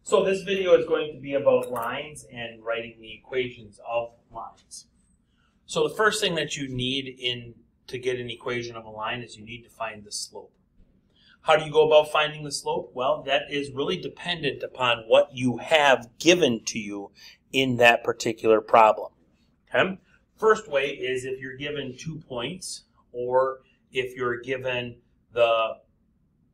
So this video is going to be about lines and writing the equations of lines. So the first thing that you need to get an equation of a line is you need to find the slope. How do you go about finding the slope? Well, that is really dependent upon what you have given to you in that particular problem. Okay? First way is if you're given 2 points, or if you're given the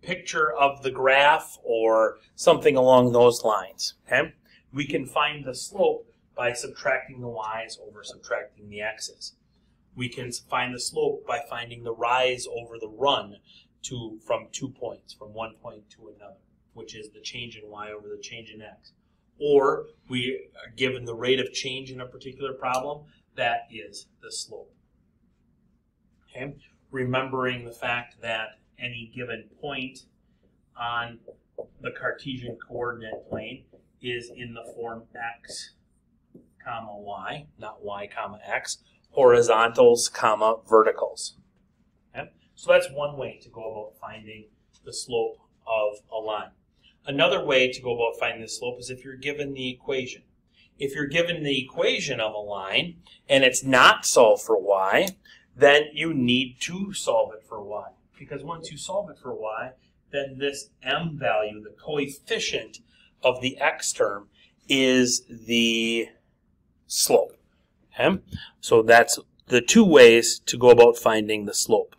picture of the graph or something along those lines. Okay? We can find the slope by subtracting the y's over subtracting the x's. We can find the slope by finding the rise over the run from 2 points, from one point to another, which is the change in y over the change in x. Or we are given the rate of change in a particular problem, that is the slope. Okay? Remembering the fact that any given point on the Cartesian coordinate plane is in the form x comma y, not y comma x, horizontals comma verticals. Okay? So that's one way to go about finding the slope of a line. Another way to go about finding the slope is if you're given the equation. If you're given the equation of a line and it's not solved for y, then you need to solve it for y. Because once you solve it for y, then this m value, the coefficient of the x term, is the slope. Okay? So that's the two ways to go about finding the slope.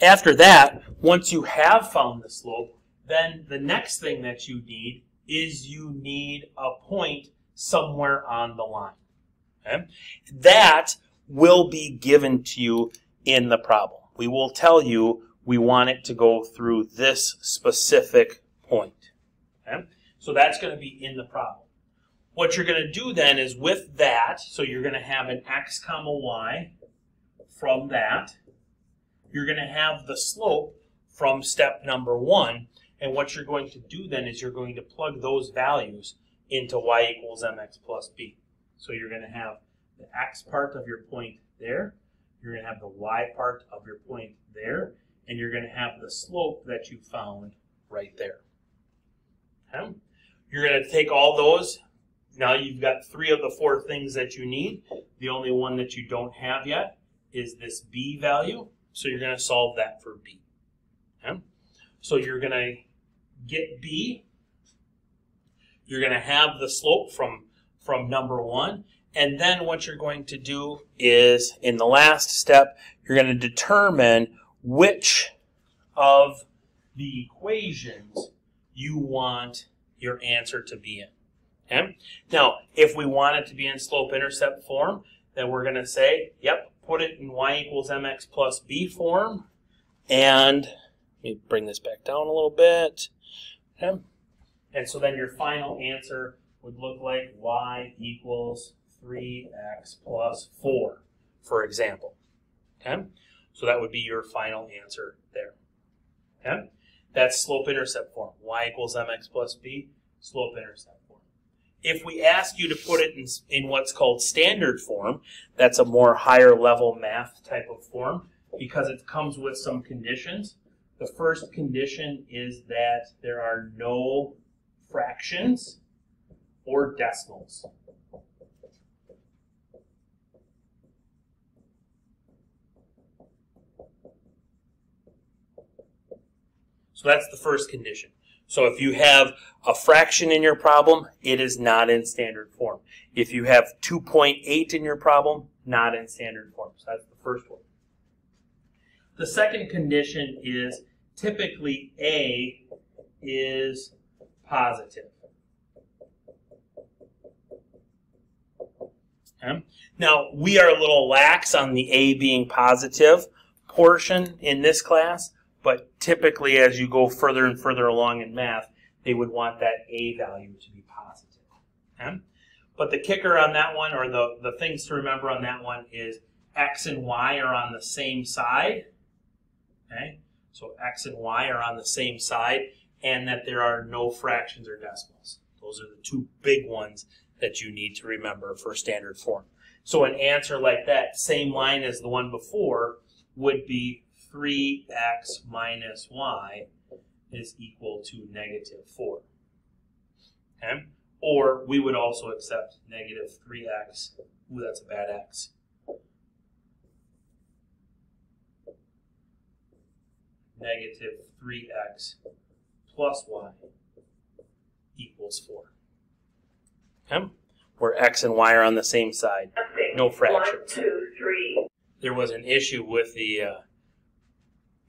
After that, once you have found the slope, then the next thing that you need is you need a point somewhere on the line. Okay? That will be given to you in the problem. We will tell you we want it to go through this specific point. Okay? So that's going to be in the problem. What you're going to do then is with that, so you're going to have an x comma y from that. You're going to have the slope from step number 1. And what you're going to do then is you're going to plug those values into y equals mx plus b. So you're going to have the x part of your point there. You're going to have the y part of your point there. And you're going to have the slope that you found right there. Okay? You're going to take all those. Now you've got 3 of the 4 things that you need. The only one that you don't have yet is this b value. So you're going to solve that for b. Okay? So you're going to get b. You're going to have the slope from number 1. And then what you're going to do is, in the last step, you're going to determine which of the equations you want your answer to be in. Okay? Now, if we want it to be in slope-intercept form, then we're going to say, yep, put it in y equals mx plus b form. And let me bring this back down a little bit. Okay? And so then your final answer would look like y equals 3x plus 4, for example. Okay? So that would be your final answer there. Okay? That's slope-intercept form. Y equals mx plus b, slope-intercept form. If we ask you to put it in what's called standard form, that's a more higher level math type of form because it comes with some conditions. The first condition is that there are no fractions or decimals. So that's the first condition. So if you have a fraction in your problem, it is not in standard form. If you have 2.8 in your problem, not in standard form. So that's the first one. The second condition is typically A is positive. Okay? Now, we are a little lax on the A being positive portion in this class, but typically as you go further and further along in math, they would want that A value to be positive. Okay? But the kicker on that one, or the things to remember on that one, is x and y are on the same side. Okay? So x and y are on the same side, and that there are no fractions or decimals. Those are the 2 big ones that you need to remember for standard form. So an answer like that, same line as the one before, would be 3x minus y is equal to -4. Okay? Or we would also accept negative 3x. Ooh, that's a bad x. Negative 3x plus y equals 4. Okay? Where x and y are on the same side. No fractions. 1, 2, 3. There was an issue with the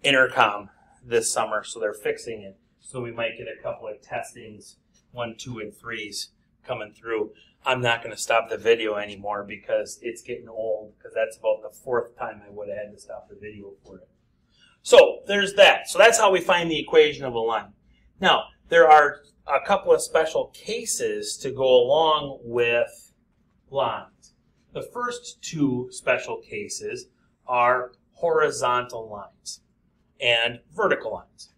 intercom this summer, so they're fixing it. So we might get a couple of testings, 1, 2, and 3s coming through. I'm not going to stop the video anymore because it's getting old, because that's about the 4th time I would have had to stop the video for it. So there's that. So that's how we find the equation of a line. Now, there are a couple of special cases to go along with lines. The first two special cases are horizontal lines and vertical lines.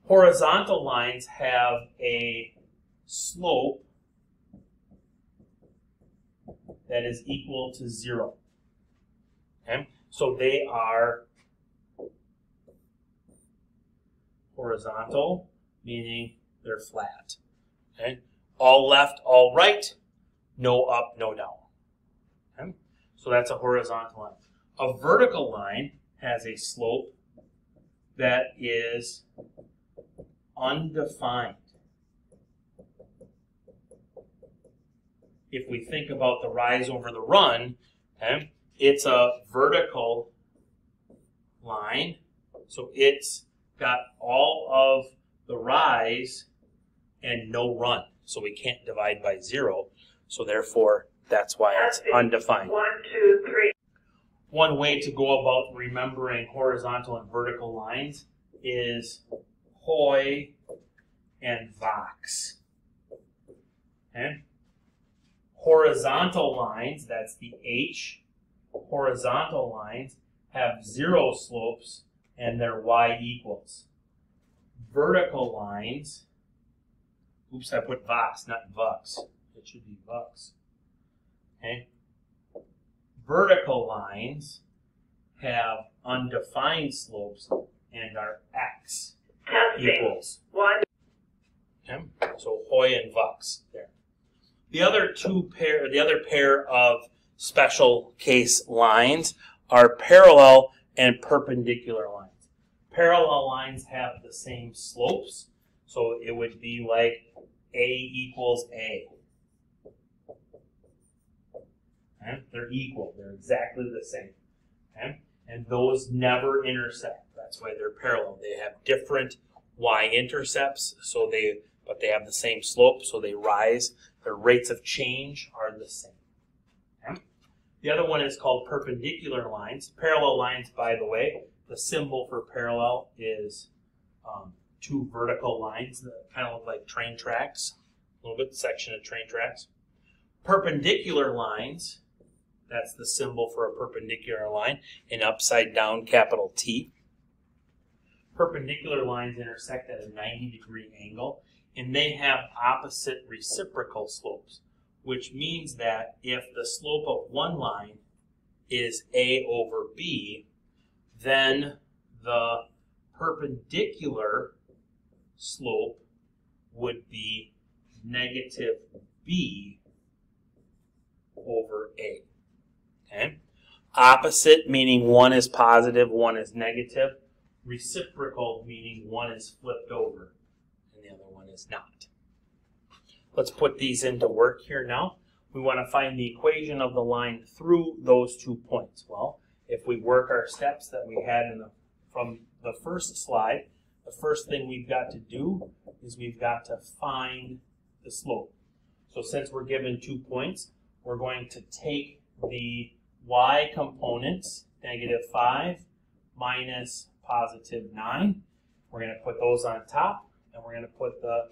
Horizontal lines have a slope that is equal to 0. Okay? So they are horizontal, meaning they're flat. Okay? All left, all right, no up, no down. Okay? So that's a horizontal line. A vertical line has a slope that is undefined. If we think about the rise over the run, okay, it's a vertical line, so it's got all of the rise and no run. So we can't divide by 0. So therefore, that's why it's undefined. 1, 2, 3. One way to go about remembering horizontal and vertical lines is Hoy and Vox. Okay? Horizontal lines, that's the H, horizontal lines have 0 slopes and their y equals. Vertical lines, oops, I put Vox, not Vux. It should be Vux. Okay? Vertical lines have undefined slopes and are x equals. 1. Okay? So Hoy and Vux there. The other pair of special case lines are parallel and perpendicular lines. Parallel lines have the same slopes, so it would be like A equals A. Okay? They're equal. They're exactly the same. Okay? And those never intersect. That's why they're parallel. They have different y-intercepts, but they have the same slope, so they rise. Their rates of change are the same. Okay? The other one is called perpendicular lines. Parallel lines, by the way, the symbol for parallel is 2 vertical lines that kind of look like train tracks, a little bit section of train tracks. Perpendicular lines, that's the symbol for a perpendicular line, an upside down capital T. Perpendicular lines intersect at a 90-degree angle, and they have opposite reciprocal slopes, which means that if the slope of one line is A over B, then the perpendicular slope would be negative B over A. Okay? Opposite, meaning one is positive, one is negative. Reciprocal, meaning one is flipped over and the other one is not. Let's put these into work here now. We want to find the equation of the line through those 2 points. Well, if we work our steps that we had from the first slide, the first thing we've got to do is we've got to find the slope. So since we're given 2 points, we're going to take the y components, negative 5 minus positive 9. We're going to put those on top, and we're going to put the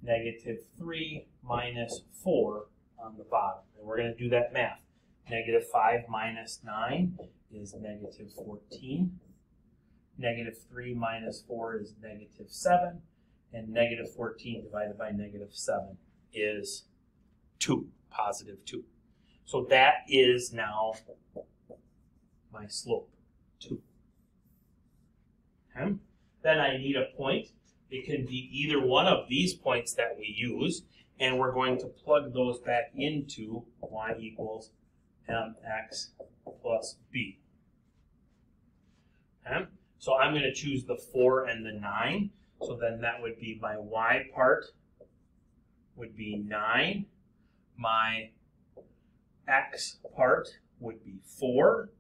negative 3 minus 4 on the bottom. And we're going to do that math. Negative 5 minus 9 is negative 14. Negative 3 minus 4 is negative 7. And negative 14 divided by negative 7 is 2, positive 2. So that is now my slope, 2. Okay. Then I need a point. It can be either one of these points that we use, and we're going to plug those back into y equals mx plus b. Okay? So I'm going to choose the 4 and the 9. So then that would be my y part would be 9. My x part would be 4.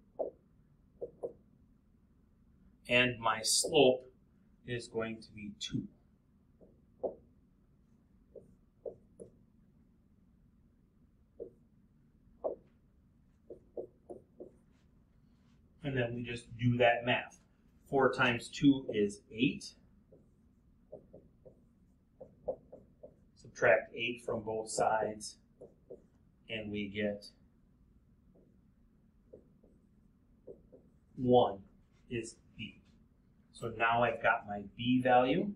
And my slope is going to be 2. And then we just do that math. 4 times 2 is 8. Subtract 8 from both sides, and we get 1 is b. So now I've got my b value.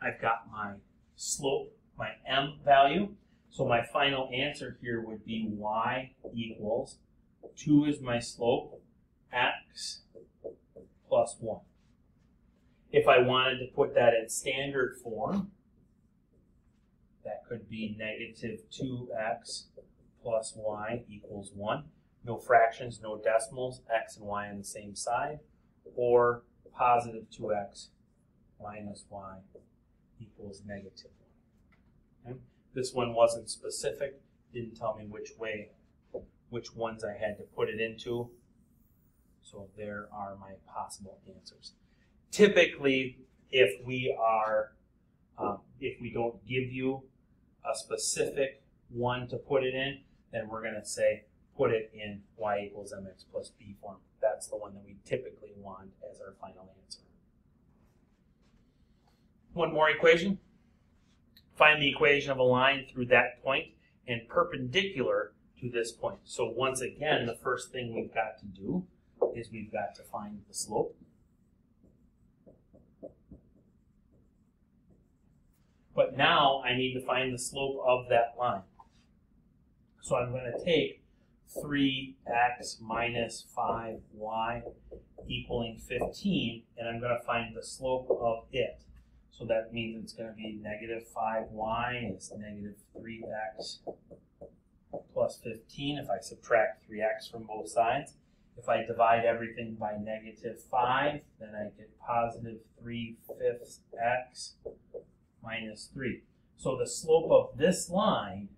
I've got my slope, my m value. So my final answer here would be y equals 2 is my slope, x plus 1. If I wanted to put that in standard form, that could be negative 2x plus y equals 1. No fractions, no decimals, x and y on the same side. Or positive 2x minus y equals negative 1. Okay? This one wasn't specific, didn't tell me which ones I had to put it into. So there are my possible answers. Typically, if we don't give you a specific one to put it in, then we're going to say put it in y equals mx plus b form. That's the one that we typically want as our final answer. One more equation. Find the equation of a line through that point and perpendicular to this point. So once again, the first thing we've got to do is we've got to find the slope. But now I need to find the slope of that line. So I'm going to take 3x minus 5y equaling 15, and I'm going to find the slope of it. So that means it's going to be negative 5y is negative 3x plus 15 if I subtract 3x from both sides. If I divide everything by negative 5, then I get positive 3/5 x minus 3. So the slope of this line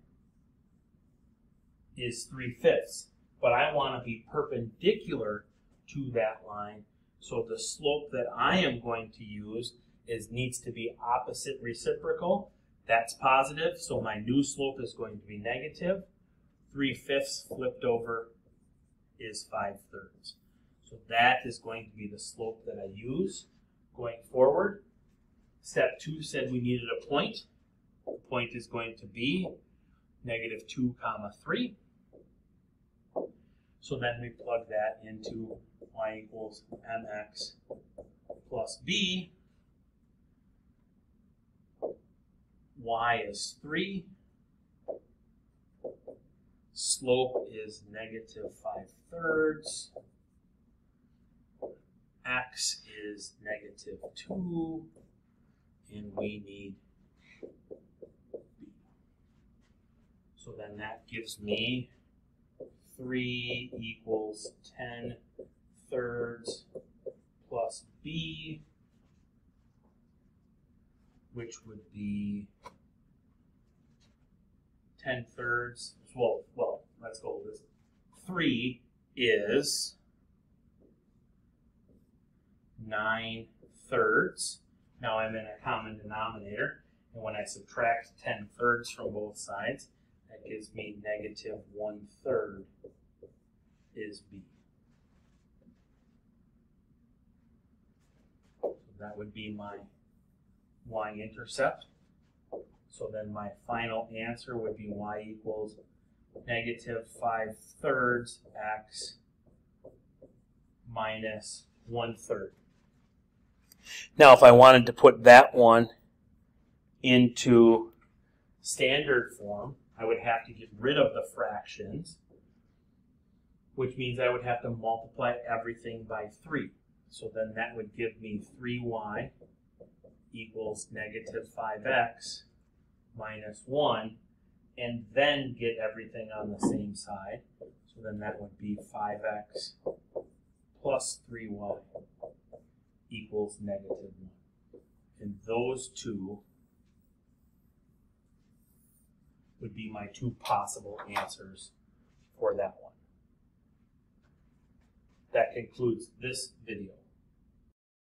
is 3/5, but I want to be perpendicular to that line. So the slope that I am going to use needs to be opposite reciprocal. That's positive, so my new slope is going to be negative. 3/5 flipped over is 5/3. So that is going to be the slope that I use going forward. Step 2 said we needed a point. The point is going to be negative 2, 3. So then we plug that into y equals mx plus b. Y is 3. Slope is negative 5/3. X is negative 2. And we need b. So then that gives me 3 equals 10/3 plus b, which would be 10/3. Well, let's go with this. 3 is 9/3. Now I'm in a common denominator, and when I subtract 10/3 from both sides, that gives me negative 1/3 is b. So that would be my y-intercept. So then my final answer would be y equals negative 5/3 x minus 1/3. Now, if I wanted to put that one into standard form, I would have to get rid of the fractions, which means I would have to multiply everything by 3. So then that would give me 3y equals negative 5x minus 1, and then get everything on the same side. So then that would be 5x plus 3y equals negative 1. And those two would be my two possible answers for that one. That concludes this video.